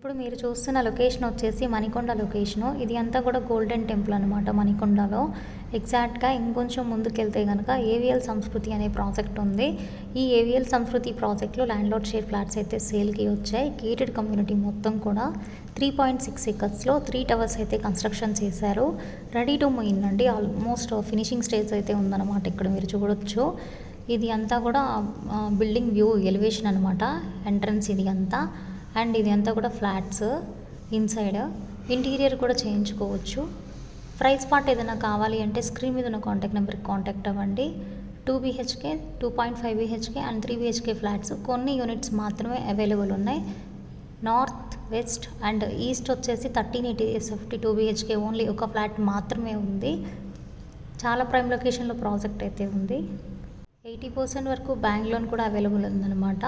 ఇప్పుడు మీరు చూస్తున్న లొకేషన్ వచ్చేసి మణికొండ లొకేషను. ఇది అంతా కూడా గోల్డెన్ టెంపుల్ అనమాట మణికొండలో. ఎగ్జాక్ట్గా ఇంకొంచెం ముందుకెళ్తే కనుక ఏవిఎల్ సంస్కృతి అనే ప్రాజెక్ట్ ఉంది. ఈ ఏవిఎల్ సంస్కృతి ప్రాజెక్ట్లో ల్యాండ్లార్డ్ షేర్ ఫ్లాట్స్ అయితే సేల్కి వచ్చాయి. గేటెడ్ కమ్యూనిటీ మొత్తం కూడా 3.6 ఎకర్స్లో 3 టవర్స్ అయితే కన్స్ట్రక్షన్ చేశారు. రెడీ టు మూవ్ ఇన్ అండి. ఆల్మోస్ట్ ఫినిషింగ్ స్టేజ్ అయితే ఉందన్నమాట. ఇక్కడ మీరు చూడొచ్చు. ఇది అంతా కూడా బిల్డింగ్ వ్యూ ఎలివేషన్ అనమాట. ఎంట్రన్స్ ఇది అంతా. అండ్ ఇది అంతా కూడా ఫ్లాట్స్ ఇన్సైడ్. ఇంటీరియర్ కూడా చేయించుకోవచ్చు. ప్రైస్ పార్ట్ ఏదైనా కావాలి అంటే స్క్రీన్ మీద ఉన్న కాంటాక్ట్ నెంబర్కి కాంటాక్ట్ అవ్వండి. 2 BHK, 2.5 BHK and 3 BHK flats కొన్ని యూనిట్స్ మాత్రమే అవైలబుల్ ఉన్నాయి. నార్త్, వెస్ట్ అండ్ ఈస్ట్ వచ్చేసి 1380 SFT 2 BHK ఓన్లీ ఒక ఫ్లాట్ మాత్రమే ఉంది. చాలా ప్రైమ్ లొకేషన్లో ప్రాజెక్ట్ అయితే ఉంది. 80% వరకు బ్యాంక్ లోన్ కూడా అవైలబుల్ ఉందన్నమాట.